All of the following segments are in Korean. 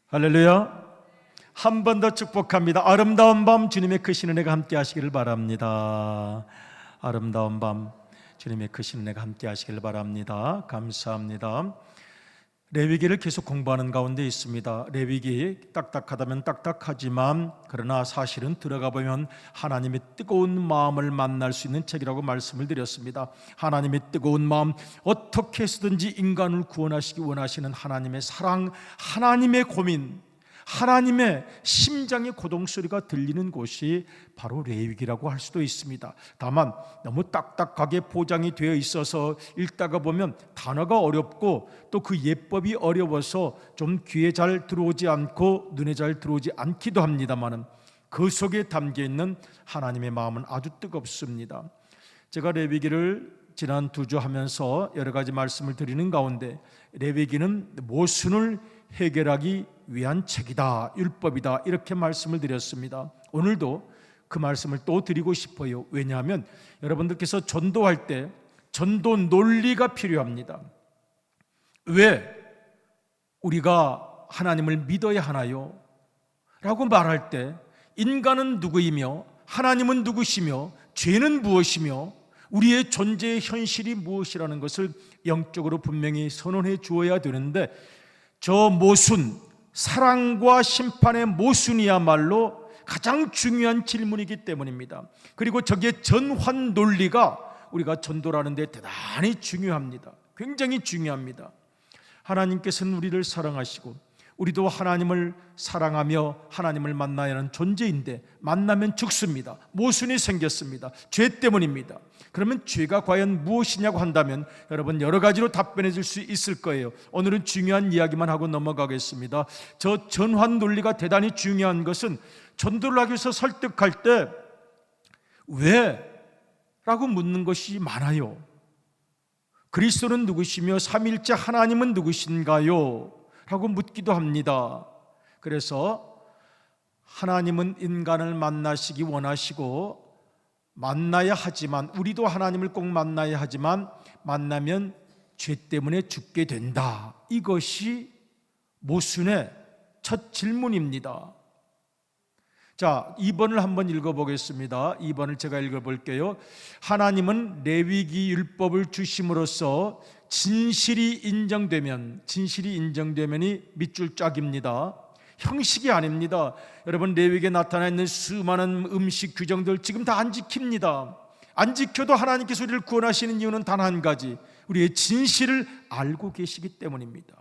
할렐루야. 한 번 더 축복합니다. 아름다운 밤 주님의 크신 은혜가 함께 하시기를 바랍니다. 아름다운 밤 주님의 크신 은혜가 함께 하시기를 바랍니다. 감사합니다. 레위기를 계속 공부하는 가운데 있습니다. 레위기 딱딱하다면 딱딱하지만 그러나 사실은 들어가 보면 하나님의 뜨거운 마음을 만날 수 있는 책이라고 말씀을 드렸습니다. 하나님의 뜨거운 마음, 어떻게 해서든지 인간을 구원하시기 원하시는 하나님의 사랑, 하나님의 고민, 하나님의 심장의 고동소리가 들리는 곳이 바로 레위기라고 할 수도 있습니다. 다만 너무 딱딱하게 포장이 되어 있어서 읽다가 보면 단어가 어렵고 또 그 예법이 어려워서 좀 귀에 잘 들어오지 않고 눈에 잘 들어오지 않기도 합니다만 그 속에 담겨있는 하나님의 마음은 아주 뜨겁습니다. 제가 레위기를 지난 2주 하면서 여러 가지 말씀을 드리는 가운데 레위기는 모순을 해결하기 위한 책이다, 율법이다, 이렇게 말씀을 드렸습니다. 오늘도 그 말씀을 또 드리고 싶어요. 왜냐하면 여러분들께서 전도할 때 전도 논리가 필요합니다. 왜 우리가 하나님을 믿어야 하나요? 라고 말할 때 인간은 누구이며 하나님은 누구시며 죄는 무엇이며 우리의 존재의 현실이 무엇이라는 것을 영적으로 분명히 선언해 주어야 되는데 저 모순, 사랑과 심판의 모순이야말로 가장 중요한 질문이기 때문입니다. 그리고 저기에 전환 논리가 우리가 전도를 하는데 대단히 중요합니다. 굉장히 중요합니다. 하나님께서는 우리를 사랑하시고 우리도 하나님을 사랑하며 하나님을 만나야 하는 존재인데 만나면 죽습니다. 모순이 생겼습니다. 죄 때문입니다. 그러면 죄가 과연 무엇이냐고 한다면 여러분 여러 가지로 답변해 줄 수 있을 거예요. 오늘은 중요한 이야기만 하고 넘어가겠습니다. 저 전환 논리가 대단히 중요한 것은 전도를 하기 위해서 설득할 때 왜? 라고 묻는 것이 많아요. 그리스도는 누구시며 삼위일체 하나님은 누구신가요? 라고 묻기도 합니다. 그래서 하나님은 인간을 만나시기 원하시고 만나야 하지만 우리도 하나님을 꼭 만나야 하지만 만나면 죄 때문에 죽게 된다. 이것이 모순의 첫 질문입니다. 자, 2번을 한번 읽어보겠습니다. 2번을 제가 읽어볼게요. 하나님은 레위기 율법을 주심으로써 진실이 인정되면이 밑줄 짝입니다. 형식이 아닙니다. 여러분 레위기에 나타나 있는 수많은 음식 규정들 지금 다 안 지킵니다. 안 지켜도 하나님께서 우리를 구원하시는 이유는 단 한 가지, 우리의 진실을 알고 계시기 때문입니다.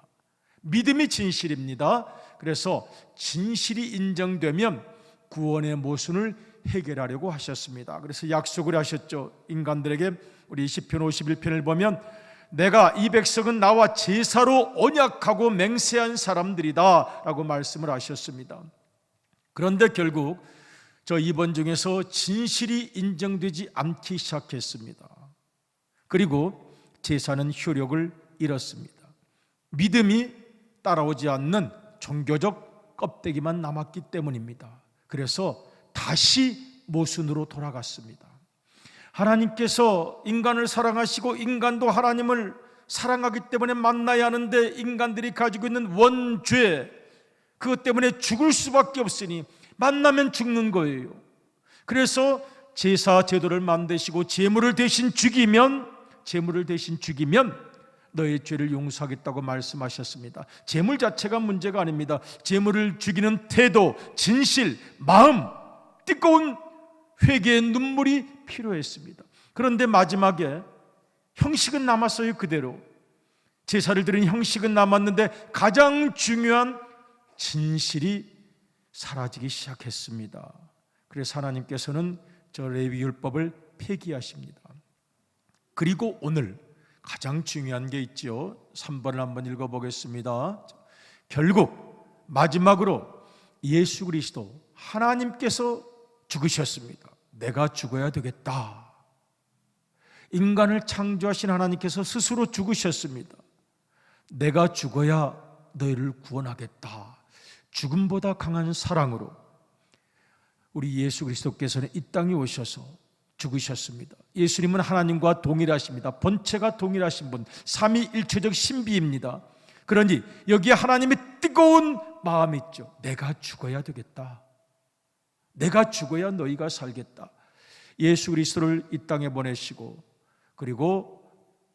믿음이 진실입니다. 그래서 진실이 인정되면 구원의 모순을 해결하려고 하셨습니다. 그래서 약속을 하셨죠. 인간들에게 우리 시편 51편을 보면 내가 이 백성은 나와 제사로 언약하고 맹세한 사람들이다 라고 말씀을 하셨습니다. 그런데 결국 저 2번 중에서 진실이 인정되지 않기 시작했습니다. 그리고 제사는 효력을 잃었습니다. 믿음이 따라오지 않는 종교적 껍데기만 남았기 때문입니다. 그래서 다시 모순으로 돌아갔습니다. 하나님께서 인간을 사랑하시고 인간도 하나님을 사랑하기 때문에 만나야 하는데 인간들이 가지고 있는 원죄, 그것 때문에 죽을 수밖에 없으니 만나면 죽는 거예요. 그래서 제사 제도를 만드시고 제물을 대신 죽이면 너의 죄를 용서하겠다고 말씀하셨습니다. 제물 자체가 문제가 아닙니다. 제물을 죽이는 태도, 진실, 마음, 뜨거운 회개의 눈물이 필요했습니다. 그런데 마지막에 형식은 남았어요. 그대로 제사를 드린 형식은 남았는데 가장 중요한 진실이 사라지기 시작했습니다. 그래서 하나님께서는 저 레위율법을 폐기하십니다. 그리고 오늘 가장 중요한 게 있죠. 3번을 한번 읽어보겠습니다. 결국 마지막으로 예수 그리스도 하나님께서 죽으셨습니다. 내가 죽어야 되겠다. 인간을 창조하신 하나님께서 스스로 죽으셨습니다. 내가 죽어야 너희를 구원하겠다. 죽음보다 강한 사랑으로 우리 예수 그리스도께서는 이 땅에 오셔서 죽으셨습니다. 예수님은 하나님과 동일하십니다. 본체가 동일하신 분, 삼위일체적 신비입니다. 그러니 여기에 하나님의 뜨거운 마음이 있죠. 내가 죽어야 되겠다. 내가 죽어야 너희가 살겠다. 예수 그리스도를 이 땅에 보내시고 그리고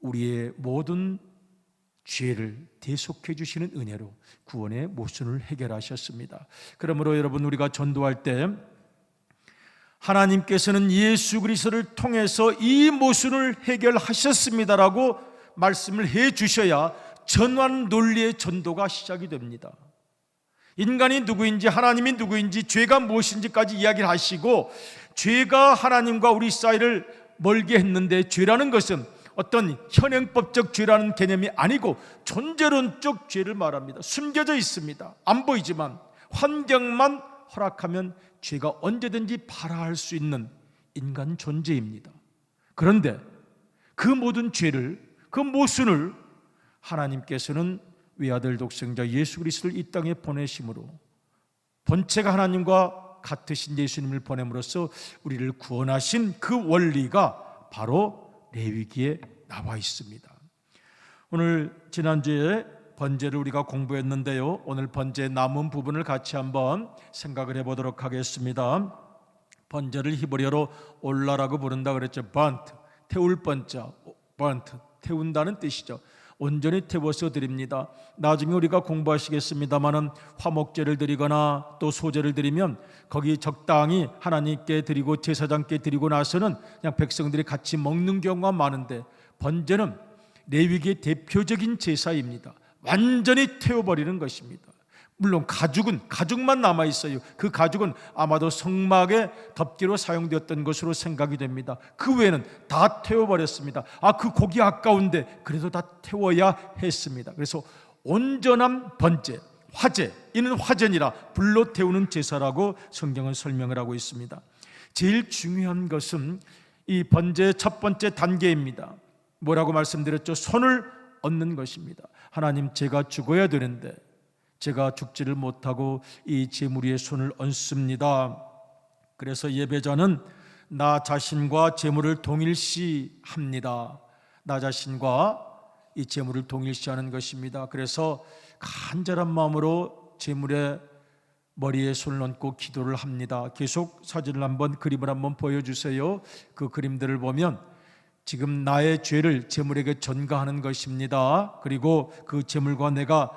우리의 모든 죄를 대속해 주시는 은혜로 구원의 모순을 해결하셨습니다. 그러므로 여러분, 우리가 전도할 때 하나님께서는 예수 그리스도를 통해서 이 모순을 해결하셨습니다라고 말씀을 해 주셔야 전환 논리의 전도가 시작이 됩니다. 인간이 누구인지 하나님이 누구인지 죄가 무엇인지까지 이야기를 하시고, 죄가 하나님과 우리 사이를 멀게 했는데, 죄라는 것은 어떤 현행법적 죄라는 개념이 아니고 존재론적 죄를 말합니다. 숨겨져 있습니다. 안 보이지만 환경만 허락하면 죄가 언제든지 발화할 수 있는 인간 존재입니다. 그런데 그 모든 죄를, 그 모순을 하나님께서는 외아들 독생자 예수 그리스도를 이 땅에 보내심으로, 본체가 하나님과 같으신 예수님을 보냄으로써 우리를 구원하신 그 원리가 바로 레위기에 나와 있습니다. 오늘 지난주에 번제를 우리가 공부했는데요, 오늘 번제의 남은 부분을 같이 한번 생각을 해보도록 하겠습니다. 번제를 히브리어로 올라라고 부른다 그랬죠. 번트, 태울 번자, 번트, 태운다는 뜻이죠. 온전히 태워서 드립니다. 나중에 우리가 공부하시겠습니다마는 화목제를 드리거나 또 소제를 드리면 거기 적당히 하나님께 드리고 제사장께 드리고 나서는 그냥 백성들이 같이 먹는 경우가 많은데, 번제는 레위기의 대표적인 제사입니다. 완전히 태워버리는 것입니다. 물론 가죽만 남아있어요. 그 가죽은 아마도 성막의 덮개로 사용되었던 것으로 생각이 됩니다. 그 외에는 다 태워버렸습니다. 그 고기 아까운데 그래도 다 태워야 했습니다. 그래서 온전한 번제, 화제, 이는 화제니라, 불로 태우는 제사라고 성경은 설명을 하고 있습니다. 제일 중요한 것은 이 번제의 첫 번째 단계입니다. 뭐라고 말씀드렸죠? 손을 얹는 것입니다. 하나님, 제가 죽어야 되는데 제가 죽지를 못하고 이 제물 위에 손을 얹습니다. 그래서 예배자는 나 자신과 제물을 동일시합니다. 나 자신과 이 제물을 동일시하는 것입니다. 그래서 간절한 마음으로 제물의 머리에 손을 얹고 기도를 합니다. 계속 사진을 한번, 그림을 한번 보여주세요. 그 그림들을 보면 지금 나의 죄를 제물에게 전가하는 것입니다. 그리고 그 제물과 내가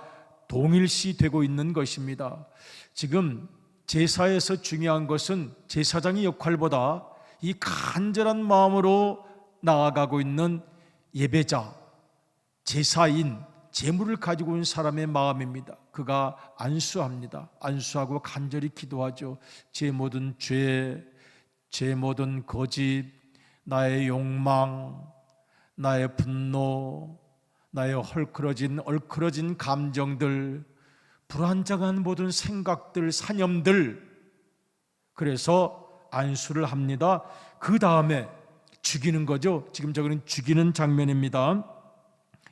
동일시 되고 있는 것입니다. 지금 제사에서 중요한 것은 제사장의 역할보다 이 간절한 마음으로 나아가고 있는 예배자, 제사인, 제물을 가지고 있는 사람의 마음입니다. 그가 안수합니다. 안수하고 간절히 기도하죠. 제 모든 죄, 제 모든 거짓, 나의 욕망, 나의 분노, 나의 얼크러진 감정들, 불안정한 모든 생각들, 사념들, 그래서 안수를 합니다. 그 다음에 죽이는 거죠. 지금 저기는 죽이는 장면입니다.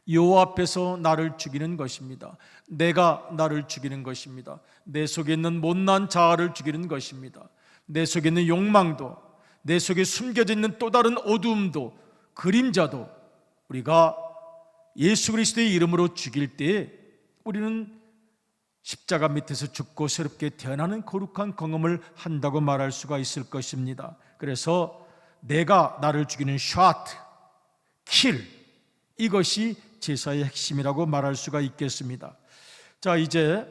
여호와 앞에서 나를 죽이는 것입니다. 내가 나를 죽이는 것입니다. 내 속에 있는 못난 자아를 죽이는 것입니다. 내 속에 있는 욕망도, 내 속에 숨겨져 있는 또 다른 어두움도, 그림자도 우리가 예수 그리스도의 이름으로 죽일 때 우리는 십자가 밑에서 죽고 새롭게 태어나는 거룩한 경험을 한다고 말할 수가 있을 것입니다. 그래서 내가 나를 죽이는 샷, 킬, 이것이 제사의 핵심이라고 말할 수가 있겠습니다. 자, 이제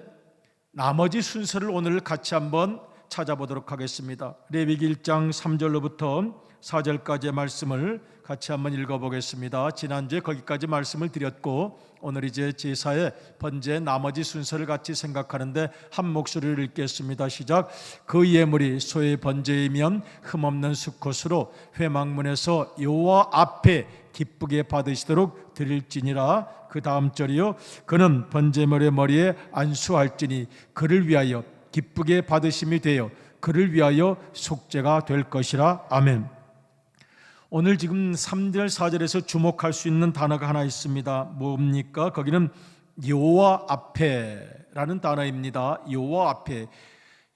나머지 순서를 오늘 같이 한번 찾아보도록 하겠습니다. 레위기 1장 3절로부터 4절까지의 말씀을 같이 한번 읽어보겠습니다. 지난주에 거기까지 말씀을 드렸고, 오늘 이제 제사의 번제의 나머지 순서를 같이 생각하는데 한 목소리를 읽겠습니다. 시작. 그 예물이 소의 번제이면 흠없는 수컷으로 회막문에서 여호와 앞에 기쁘게 받으시도록 드릴지니라. 그 다음 절이요. 그는 번제물의 머리에 안수할지니 그를 위하여 기쁘게 받으심이 되어 그를 위하여 속죄가 될 것이라. 아멘. 오늘 지금 3절 4절에서 주목할 수 있는 단어가 하나 있습니다. 뭡니까? 거기는 여호와 앞에라는 단어입니다. 여호와 앞에,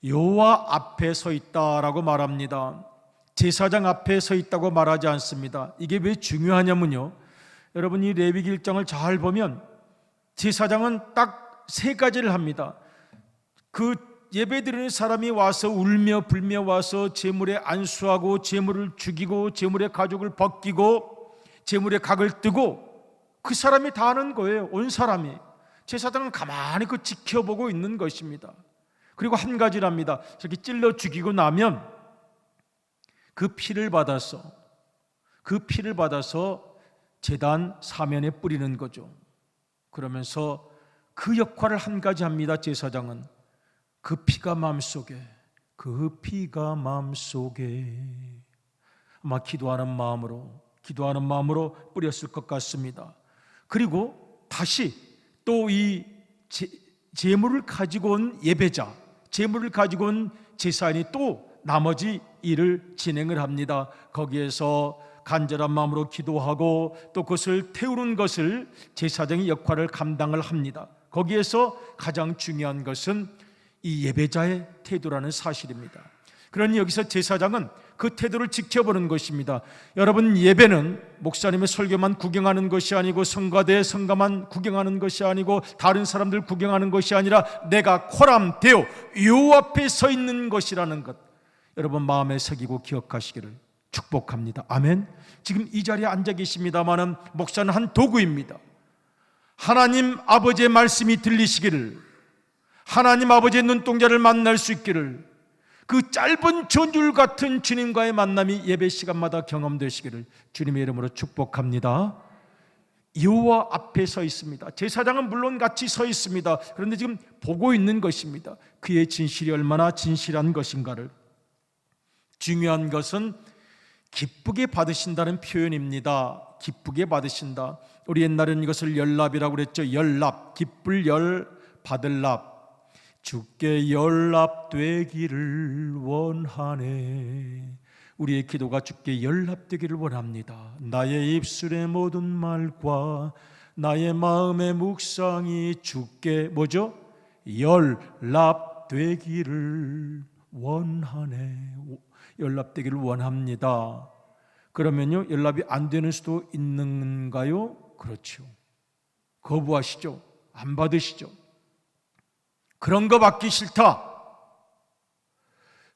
여호와 앞에 서 있다라고 말합니다. 제사장 앞에 서 있다고 말하지 않습니다. 이게 왜 중요하냐면요, 여러분 이 레위기 1장을 잘 보면 제사장은 딱 세 가지를 합니다. 그 예배드리는 사람이 와서 울며 불며 와서 제물에 안수하고 제물을 죽이고 제물의 가죽을 벗기고 제물의 각을 뜨고 그 사람이 다 하는 거예요. 온 사람이. 제사장은 가만히 그 지켜보고 있는 것입니다. 그리고 한 가지랍니다. 저렇게 찔러 죽이고 나면 그 피를 받아서 제단 사면에 뿌리는 거죠. 그러면서 그 역할을 한 가지 합니다. 제사장은 그 피가 마음속에 아마 기도하는 마음으로 뿌렸을 것 같습니다. 그리고 다시 또 이 제물을 가지고 온 예배자, 제물을 가지고 온 제사장이 또 나머지 일을 진행을 합니다. 거기에서 간절한 마음으로 기도하고 또 그것을 태우는 것을 제사장의 역할을 감당을 합니다. 거기에서 가장 중요한 것은 이 예배자의 태도라는 사실입니다. 그러니 여기서 제사장은 그 태도를 지켜보는 것입니다. 여러분, 예배는 목사님의 설교만 구경하는 것이 아니고 성가대 성가만 구경하는 것이 아니고 다른 사람들 구경하는 것이 아니라 내가 코람되어 요 앞에 서 있는 것이라는 것, 여러분 마음에 새기고 기억하시기를 축복합니다. 아멘. 지금 이 자리에 앉아 계십니다마는 목사는 한 도구입니다. 하나님 아버지의 말씀이 들리시기를, 하나님 아버지의 눈동자를 만날 수 있기를, 그 짧은 전율 같은 주님과의 만남이 예배 시간마다 경험되시기를 주님의 이름으로 축복합니다. 여호와 앞에 서 있습니다. 제사장은 물론 같이 서 있습니다. 그런데 지금 보고 있는 것입니다. 그의 진실이 얼마나 진실한 것인가를. 중요한 것은 기쁘게 받으신다는 표현입니다. 기쁘게 받으신다. 우리 옛날에는 이것을 열납이라고 그랬죠. 열납, 기쁠 열, 받을 납. 주께 연락되기를 원하네. 우리의 기도가 주께 연락되기를 원합니다. 나의 입술의 모든 말과 나의 마음의 묵상이 주께 뭐죠? 연락되기를 원하네. 연락되기를 원합니다. 그러면요, 연락이 안 되는 수도 있는가요? 그렇죠. 거부하시죠? 안 받으시죠? 그런 거 받기 싫다.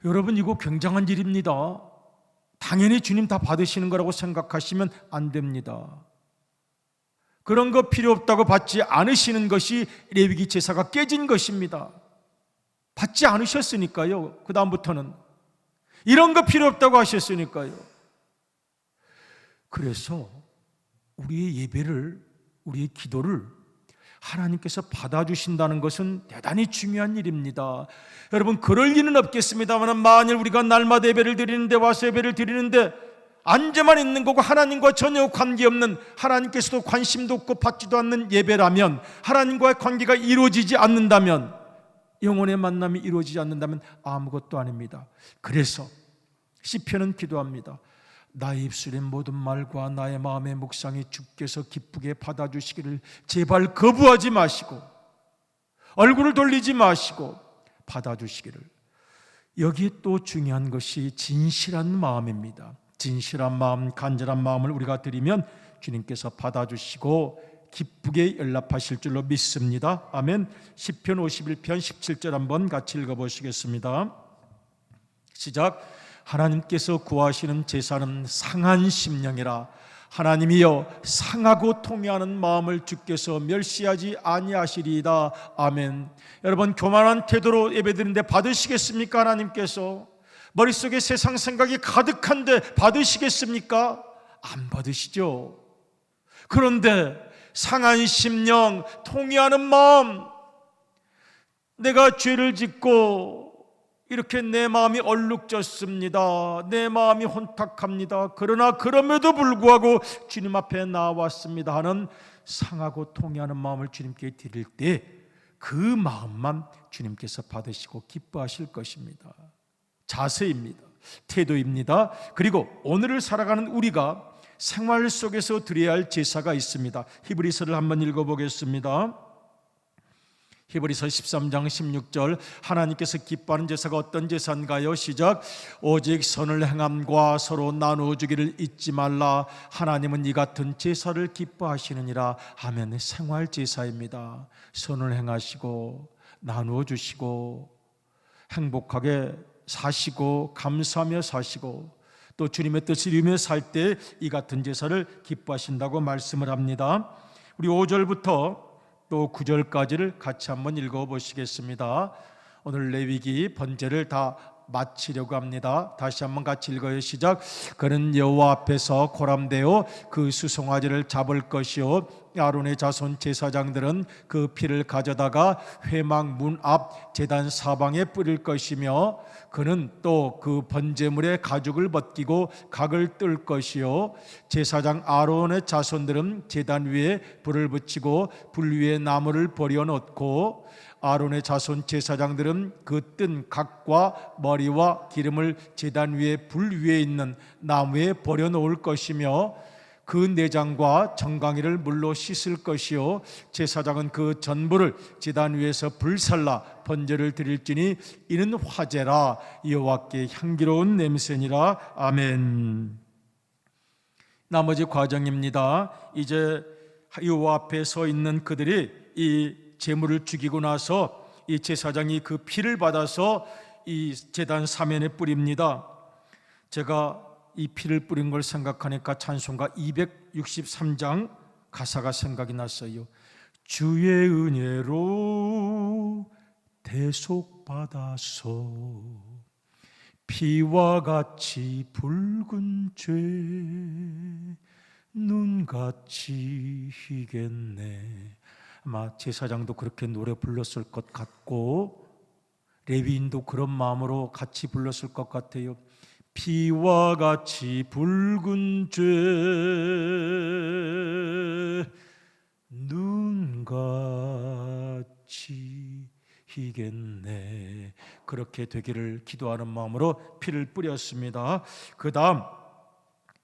여러분, 이거 굉장한 일입니다. 당연히 주님 다 받으시는 거라고 생각하시면 안 됩니다. 그런 거 필요 없다고 받지 않으시는 것이 레위기 제사가 깨진 것입니다. 받지 않으셨으니까요. 그 다음부터는 이런 거 필요 없다고 하셨으니까요. 그래서 우리의 예배를, 우리의 기도를 하나님께서 받아주신다는 것은 대단히 중요한 일입니다. 여러분, 그럴 일은 없겠습니다만 만일 우리가 날마다 예배를 드리는데, 와서 예배를 드리는데 앉아만 있는 거고 하나님과 전혀 관계없는, 하나님께서도 관심도 없고 받지도 않는 예배라면, 하나님과의 관계가 이루어지지 않는다면, 영혼의 만남이 이루어지지 않는다면 아무것도 아닙니다. 그래서 시편은 기도합니다. 나의 입술의 모든 말과 나의 마음의 묵상이 주께서 기쁘게 받아주시기를 제발 거부하지 마시고 얼굴을 돌리지 마시고 받아주시기를. 여기에 또 중요한 것이 진실한 마음입니다. 진실한 마음, 간절한 마음을 우리가 드리면 주님께서 받아주시고 기쁘게 연락하실 줄로 믿습니다. 아멘. 시편 51편 17절 한번 같이 읽어보시겠습니다. 시작. 하나님께서 구하시는 제사는 상한 심령이라. 하나님이여, 상하고 통회하는 마음을 주께서 멸시하지 아니하시리이다. 아멘. 여러분, 교만한 태도로 예배드리는데 받으시겠습니까? 하나님께서 머릿속에 세상 생각이 가득한데 받으시겠습니까? 안 받으시죠. 그런데 상한 심령, 통회하는 마음, 내가 죄를 짓고 이렇게 내 마음이 얼룩졌습니다. 내 마음이 혼탁합니다. 그러나 그럼에도 불구하고 주님 앞에 나왔습니다 하는 상하고 통회하는 마음을 주님께 드릴 때 그 마음만 주님께서 받으시고 기뻐하실 것입니다. 자세입니다. 태도입니다. 그리고 오늘을 살아가는 우리가 생활 속에서 드려야 할 제사가 있습니다. 히브리서를 한번 읽어보겠습니다. 히브리서 13장 16절, 하나님께서 기뻐하는 제사가 어떤 제사인가요? 시작. 오직 선을 행함과 서로 나누어 주기를 잊지 말라. 하나님은 이 같은 제사를 기뻐하시느니라. 하면 생활 제사입니다. 선을 행하시고 나누어 주시고 행복하게 사시고 감사하며 사시고 또 주님의 뜻을 이루며 살 때 이 같은 제사를 기뻐하신다고 말씀을 합니다. 우리 5절부터 또 9절까지를 같이 한번 읽어보시겠습니다. 오늘 레위기 번제를 다 마치려고 합니다. 다시 한번 같이 읽어요. 시작. 그는 여호와 앞에서 고람되어 그 수송아지를 잡을 것이요 아론의 자손 제사장들은 그 피를 가져다가 회막 문 앞 제단 사방에 뿌릴 것이며 그는 또 그 번제물의 가죽을 벗기고 각을 뜰 것이요 제사장 아론의 자손들은 제단 위에 불을 붙이고 불 위에 나무를 버려 놓고 아론의 자손 제사장들은 그 뜬 각과 머리와 기름을 제단 위에 불 위에 있는 나무에 버려 놓을 것이며 그 내장과 정강이를 물로 씻을 것이요 제사장은 그 전부를 제단 위에서 불살라 번제를 드릴지니 이는 화제라 여호와께 향기로운 냄새니라. 아멘. 나머지 과정입니다. 이제 여호와 앞에 서 있는 그들이 이 제물을 죽이고 나서 이 제사장이 그 피를 받아서 이 제단 사면에 뿌립니다. 제가 이 피를 뿌린 걸 생각하니까 찬송가 263장 가사가 생각이 났어요. 주의 은혜로 대속받아서 피와 같이 붉은 죄 눈같이 희겠네. 아마 제사장도 그렇게 노래 불렀을 것 같고 레위인도 그런 마음으로 같이 불렀을 것 같아요. 피와 같이 붉은 죄 눈같이 희겠네. 그렇게 되기를 기도하는 마음으로 피를 뿌렸습니다. 그 다음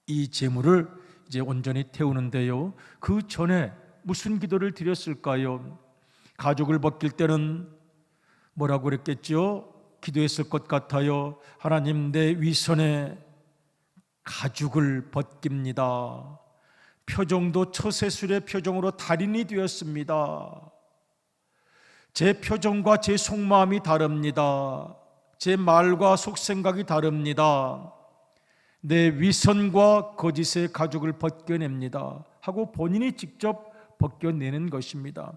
이 제물을 이제 온전히 태우는데요, 그 전에 무슨 기도를 드렸을까요? 가죽을 벗길 때는 뭐라고 그랬겠죠? 기도했을 것 같아요. 하나님, 내 위선에 가죽을 벗깁니다. 표정도 처세술의 표정으로 달인이 되었습니다. 제 표정과 제 속마음이 다릅니다. 제 말과 속생각이 다릅니다. 내 위선과 거짓의 가죽을 벗겨냅니다 하고 본인이 직접 벗겨내는 것입니다.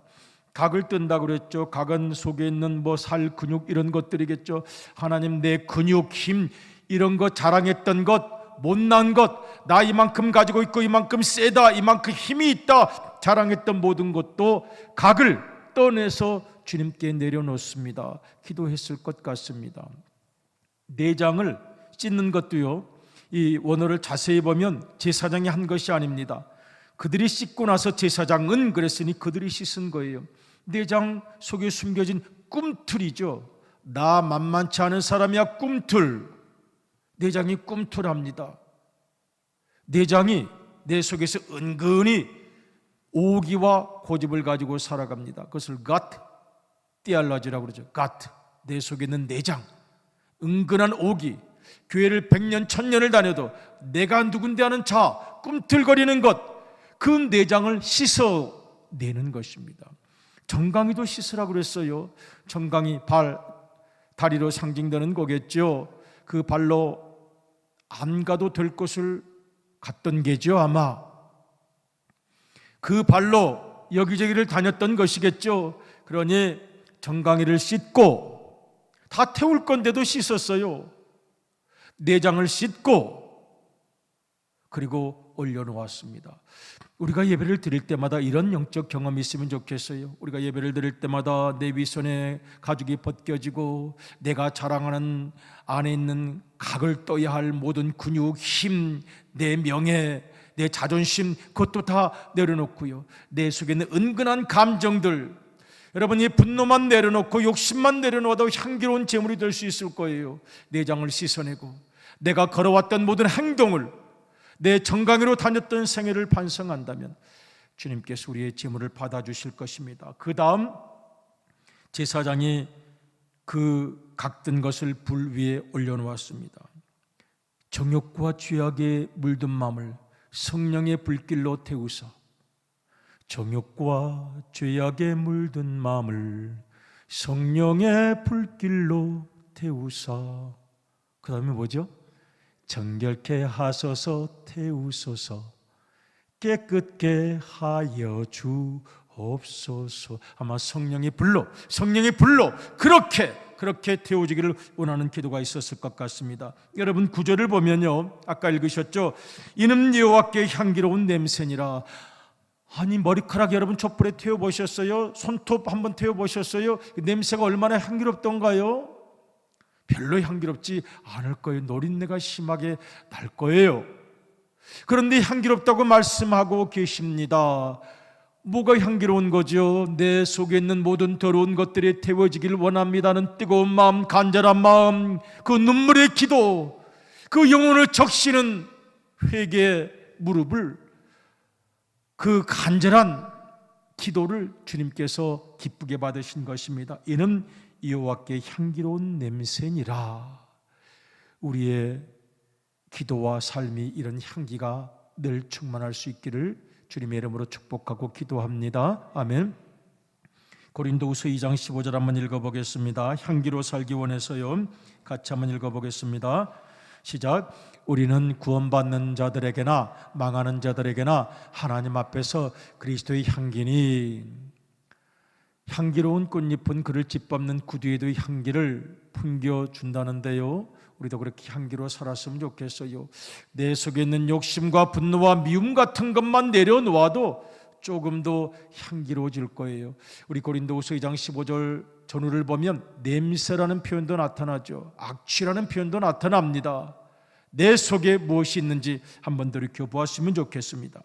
각을 뜬다고 그랬죠. 각은 속에 있는 살, 근육 이런 것들이겠죠. 하나님, 내 근육, 힘 이런 거 자랑했던 것, 못난 것, 나 이만큼 가지고 있고 이만큼 세다, 이만큼 힘이 있다 자랑했던 모든 것도 각을 떠내서 주님께 내려놓습니다. 기도했을 것 같습니다. 내장을 찢는 것도요, 이 원어를 자세히 보면 제사장이 한 것이 아닙니다. 그들이 씻고 나서 제사장은 그랬으니 그들이 씻은 거예요. 내장 속에 숨겨진 꿈틀이죠. 나 만만치 않은 사람이야, 꿈틀. 내장이 꿈틀합니다. 내장이 내 속에서 은근히 오기와 고집을 가지고 살아갑니다. 그것을 갓 띠알라지라고 그러죠. 갓, 내 속에 있는 내장, 은근한 오기. 교회를 100년 1000년을 다녀도 내가 누군데 하는 자, 꿈틀거리는 것, 그 내장을 씻어내는 것입니다. 정강이도 씻으라고 그랬어요. 정강이 발, 다리로 상징되는 거겠죠. 그 발로 안 가도 될 곳을 갔던 게죠. 아마 그 발로 여기저기를 다녔던 것이겠죠. 그러니 정강이를 씻고, 다 태울 건데도 씻었어요. 내장을 씻고 그리고 올려놓았습니다. 우리가 예배를 드릴 때마다 이런 영적 경험이 있으면 좋겠어요. 우리가 예배를 드릴 때마다 내 위선의 가죽이 벗겨지고 내가 자랑하는 안에 있는 각을 떠야 할 모든 근육, 힘, 내 명예, 내 자존심, 그것도 다 내려놓고요, 내 속에 있는 은근한 감정들, 여러분이 분노만 내려놓고 욕심만 내려놓아도 향기로운 제물이 될 수 있을 거예요. 내장을 씻어내고 내가 걸어왔던 모든 행동을, 내 정강이로 다녔던 생애를 반성한다면 주님께서 우리의 제물을 받아주실 것입니다. 그 다음 제사장이 그 각든 것을 불 위에 올려놓았습니다. 정욕과 죄악에 물든 마음을 성령의 불길로 태우사, 정욕과 죄악에 물든 마음을 성령의 불길로 태우사. 그 다음에 뭐죠? 정결케 하소서 태우소서 깨끗게 하여 주옵소서. 아마 성령의 불로 그렇게 태워지기를 원하는 기도가 있었을 것 같습니다. 여러분 구절을 보면요, 아까 읽으셨죠? 이는 여호와께 향기로운 냄새니라. 아니, 머리카락 여러분 촛불에 태워보셨어요? 손톱 한번 태워보셨어요? 냄새가 얼마나 향기롭던가요? 별로 향기롭지 않을 거예요. 노린내가 심하게 날 거예요. 그런데 향기롭다고 말씀하고 계십니다. 뭐가 향기로운 거죠? 내 속에 있는 모든 더러운 것들이 태워지기를 원합니다는 뜨거운 마음, 간절한 마음, 그 눈물의 기도, 그 영혼을 적시는 회개의 무릎을, 그 간절한 기도를 주님께서 기쁘게 받으신 것입니다. 이는 여호와께 향기로운 냄새니라. 우리의 기도와 삶이 이런 향기가 늘 충만할 수 있기를 주님의 이름으로 축복하고 기도합니다. 아멘. 고린도후서 2장 15절 한번 읽어보겠습니다. 향기로 살기 원해서요. 같이 한번 읽어보겠습니다. 시작. 우리는 구원받는 자들에게나 망하는 자들에게나 하나님 앞에서 그리스도의 향기니, 향기로운 꽃잎은 그를 짓밟는 구두에도 향기를 풍겨준다는데요, 우리도 그렇게 향기로 살았으면 좋겠어요. 내 속에 있는 욕심과 분노와 미움 같은 것만 내려놓아도 조금도 향기로워질 거예요. 우리 고린도후서 2장 15절 전후를 보면 냄새라는 표현도 나타나죠. 악취라는 표현도 나타납니다. 내 속에 무엇이 있는지 한번 돌이켜 보았으면 좋겠습니다.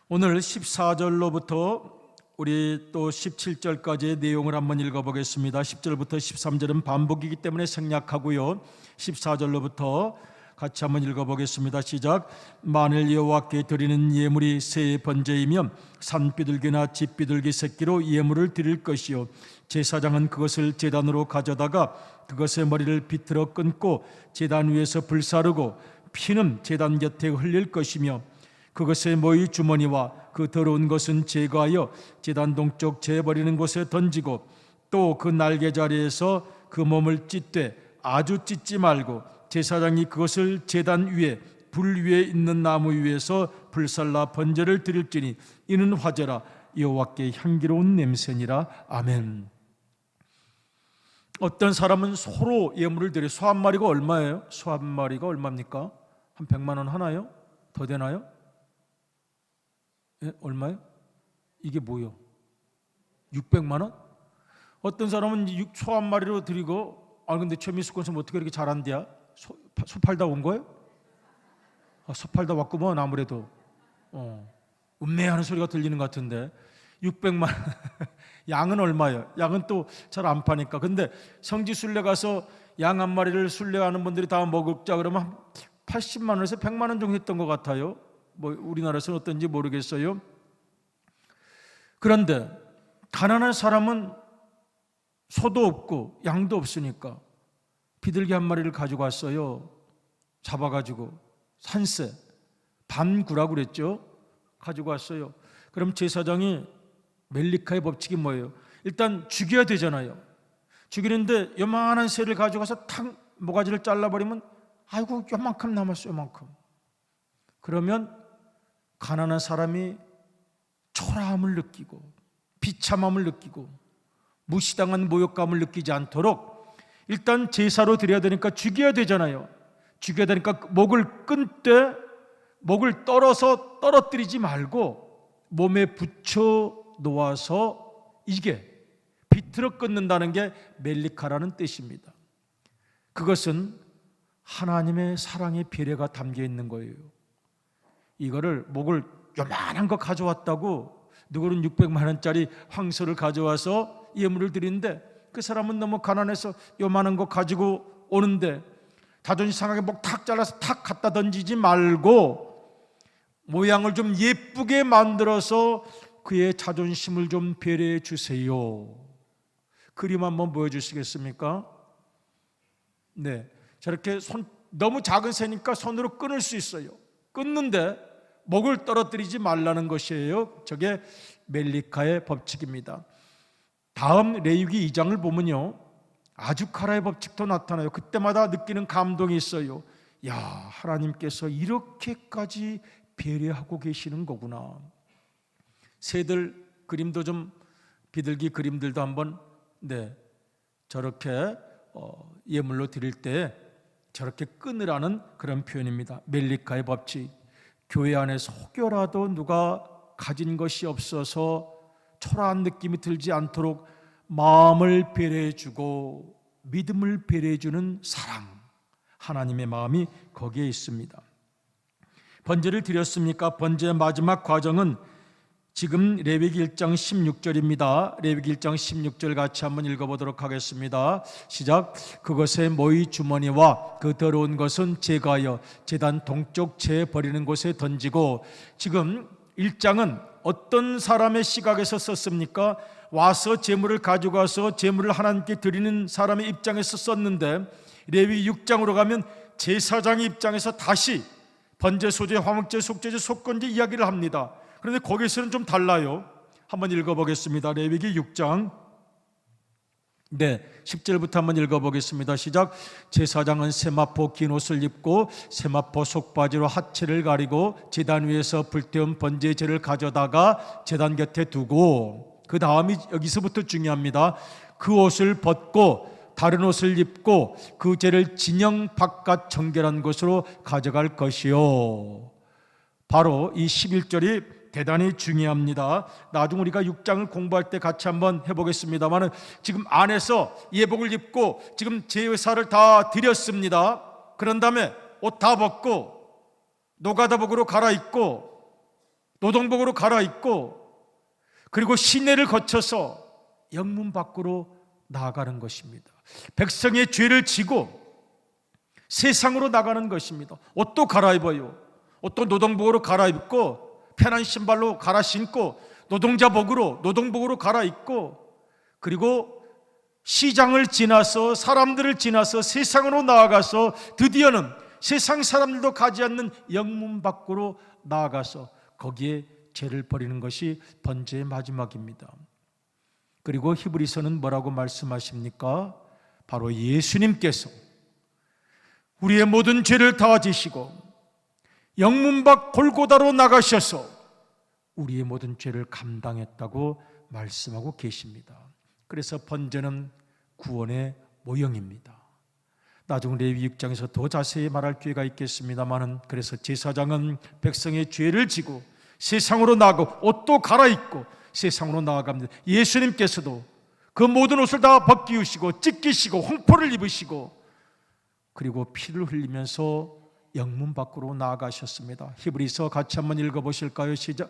오늘 14절로부터 우리 또 17절까지의 내용을 한번 읽어보겠습니다. 10절부터 13절은 반복이기 때문에 생략하고요, 14절로부터 같이 한번 읽어보겠습니다. 시작. 만일 여호와께 드리는 예물이 새 번제이면 산비둘기나 집비둘기 새끼로 예물을 드릴 것이요, 제사장은 그것을 제단으로 가져다가 그것의 머리를 비틀어 끊고 제단 위에서 불사르고 피는 제단 곁에 흘릴 것이며, 그것의 모이 주머니와 그 더러운 것은 제거하여 제단 동쪽 재버리는 곳에 던지고, 또 그 날개 자리에서 그 몸을 찢되 아주 찢지 말고 제사장이 그것을 제단 위에 불 위에 있는 나무 위에서 불살라 번제를 드릴지니 이는 화제라 여호와께 향기로운 냄새니라. 아멘. 어떤 사람은 소로 예물을 드려요. 소 한 마리가 얼마예요? 소 한 마리가 얼마입니까? 한 100만 원 하나요? 더 되나요? 예, 얼마요? 이게 뭐요? 600만 원? 어떤 사람은 소 한 마리로 드리고, 근데 최민수 권사 어떻게 이렇게 잘한대야? 소 팔다 온 거예요? 소 팔다 왔구먼. 아무래도 음매하는 소리가 들리는 것 같은데 600만 원. 양은 얼마예요? 양은 또 잘 안 파니까. 근데 성지 순례 가서 양 한 마리를 순례하는 분들이 다 먹자 그러면 80만 원에서 100만 원 정도 했던 것 같아요. 뭐 우리나라에서는 어떤지 모르겠어요. 그런데 가난한 사람은 소도 없고 양도 없으니까 비둘기 한 마리를 가지고 왔어요. 잡아가지고 산새, 밤구라고 그랬죠. 가지고 왔어요. 그럼 제사장이, 멜리카의 법칙이 뭐예요? 일단 죽여야 되잖아요. 죽이는데 요만한 새를 가져가서 탁 모가지를 잘라버리면 아이고 요만큼 남았어요. 요만큼. 그러면 가난한 사람이 초라함을 느끼고 비참함을 느끼고 무시당한 모욕감을 느끼지 않도록 일단 제사로 드려야 되니까 죽여야 되잖아요. 죽여야 되니까 목을 끊되 목을 떨어서 떨어뜨리지 말고 몸에 붙여 놓아서 이게 비틀어 끊는다는 게 멜리카라는 뜻입니다. 그것은 하나님의 사랑의 배려가 담겨 있는 거예요. 이거를 목을 요만한 거 가져왔다고 누구는 600만 원짜리 황소를 가져와서 예물을 드리는데 그 사람은 너무 가난해서 요만한 거 가지고 오는데 자존심 상하게 목 탁 잘라서 탁 갖다 던지지 말고 모양을 좀 예쁘게 만들어서 그의 자존심을 좀 배려해 주세요. 그림 한번 보여주시겠습니까? 네, 저렇게 너무 작은 새니까 손으로 끊을 수 있어요. 끊는데 목을 떨어뜨리지 말라는 것이에요. 저게 멜리카의 법칙입니다. 다음 레위기 2장을 보면요, 아주카라의 법칙도 나타나요. 그때마다 느끼는 감동이 있어요. 야, 하나님께서 이렇게까지 배려하고 계시는 거구나. 새들 그림도 좀, 비둘기 그림들도 한번 저렇게 예물로 드릴 때 저렇게 끊으라는 그런 표현입니다. 멜리카의 법칙. 교회 안에서 혹여라도 누가 가진 것이 없어서 초라한 느낌이 들지 않도록 마음을 배려해주고 믿음을 배려해주는 사랑, 하나님의 마음이 거기에 있습니다. 번제를 드렸습니까? 번제의 마지막 과정은 지금 레위기 1장 16절입니다. 레위기 1장 16절 같이 한번 읽어보도록 하겠습니다. 시작. 그것의 모이 주머니와 그 더러운 것은 제거하여 제단 동쪽 채에 버리는 곳에 던지고. 지금 1장은 어떤 사람의 시각에서 썼습니까? 와서 제물을 가져가서 제물을 하나님께 드리는 사람의 입장에서 썼는데, 레위기 6장으로 가면 제사장의 입장에서 다시 번제, 소제, 화목제, 속죄제, 속건제 이야기를 합니다. 그런데 거기서는 좀 달라요. 한번 읽어보겠습니다. 레위기 6장 10절부터 한번 읽어보겠습니다. 시작. 제사장은 세마포 긴 옷을 입고 세마포 속바지로 하체를 가리고 제단 위에서 불태운 번제의 제를 가져다가 제단 곁에 두고, 그 다음이 여기서부터 중요합니다. 그 옷을 벗고 다른 옷을 입고 그 제를 진영 바깥 정결한 곳으로 가져갈 것이요. 바로 이 11절이 대단히 중요합니다. 나중 우리가 6장을 공부할 때 같이 한번 해보겠습니다만, 지금 안에서 예복을 입고 지금 제사를 다 드렸습니다. 그런 다음에 옷 다 벗고 노가다복으로 갈아입고 노동복으로 갈아입고 그리고 시내를 거쳐서 영문 밖으로 나아가는 것입니다. 백성의 죄를 지고 세상으로 나가는 것입니다. 옷도 갈아입어요. 옷도 노동복으로 갈아입고 편한 신발로 갈아 신고 노동자복으로 노동복으로 갈아입고, 그리고 시장을 지나서 사람들을 지나서 세상으로 나아가서 드디어는 세상 사람들도 가지 않는 영문 밖으로 나아가서 거기에 죄를 버리는 것이 번제의 마지막입니다. 그리고 히브리서는 뭐라고 말씀하십니까? 바로 예수님께서 우리의 모든 죄를 다 지시고 영문 밖 골고다로 나가셔서 우리의 모든 죄를 감당했다고 말씀하고 계십니다. 그래서 번제는 구원의 모형입니다. 나중 레위 6장에서 더 자세히 말할 기회가 있겠습니다만, 그래서 제사장은 백성의 죄를 지고 세상으로 나가고 옷도 갈아입고 세상으로 나아갑니다. 예수님께서도 그 모든 옷을 다 벗기우시고 찢기시고 홍포를 입으시고 그리고 피를 흘리면서 영문 밖으로 나아가셨습니다. 히브리서 같이 한번 읽어보실까요? 시작.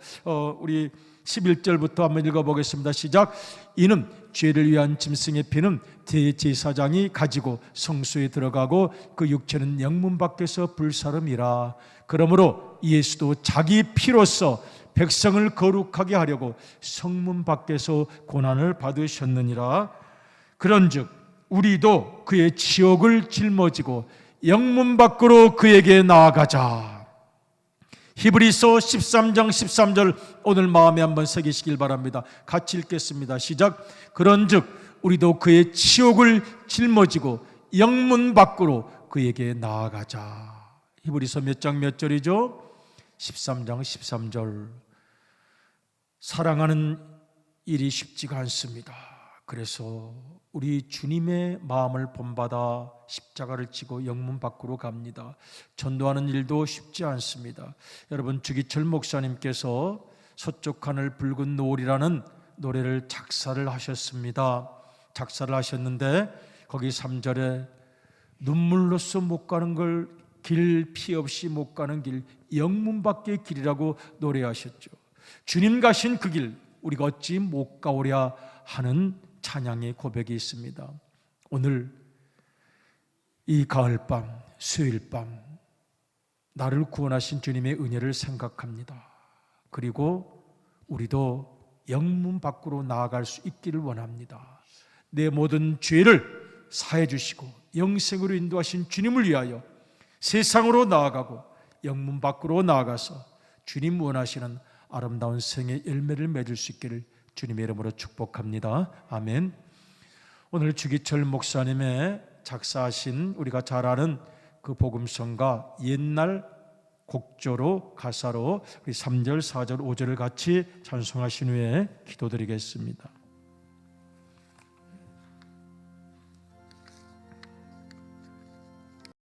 우리 11절부터 한번 읽어보겠습니다. 시작. 이는 죄를 위한 짐승의 피는 대제사장이 가지고 성소에 들어가고 그 육체는 영문 밖에서 불사름이라. 그러므로 예수도 자기 피로써 백성을 거룩하게 하려고 성문 밖에서 고난을 받으셨느니라. 그런즉 우리도 그의 지옥을 짊어지고 영문 밖으로 그에게 나아가자. 히브리서 13장 13절 오늘 마음에 한번 새기시길 바랍니다. 같이 읽겠습니다. 시작. 그런즉 우리도 그의 지옥을 짊어지고 영문 밖으로 그에게 나아가자. 히브리서 몇 장 몇 절이죠? 13장 13절. 사랑하는 일이 쉽지가 않습니다. 그래서 우리 주님의 마음을 본받아 십자가를 지고 영문 밖으로 갑니다. 전도하는 일도 쉽지 않습니다. 여러분, 주기철 목사님께서 서쪽 하늘 붉은 노을이라는 노래를 작사를 하셨습니다. 작사를 하셨는데 거기 3절에 눈물로써 못 가는 걸 길 피 없이 못 가는 길 영문 밖의 길이라고 노래하셨죠. 주님 가신 그 길 우리가 어찌 못 가오랴 하는 찬양의 고백이 있습니다. 오늘 이 가을밤, 수요일밤 나를 구원하신 주님의 은혜를 생각합니다. 그리고 우리도 영문 밖으로 나아갈 수 있기를 원합니다. 내 모든 죄를 사해 주시고 영생으로 인도하신 주님을 위하여 세상으로 나아가고 영문 밖으로 나아가서 주님 원하시는 아름다운 생의 열매를 맺을 수 있기를 주님의 이름으로 축복합니다. 아멘. 오늘 주기철 목사님의 작사하신 우리가 잘 아는 그 복음성가 옛날 곡조로 가사로 우리 3절, 4절, 5절을 같이 찬송하신 후에 기도드리겠습니다.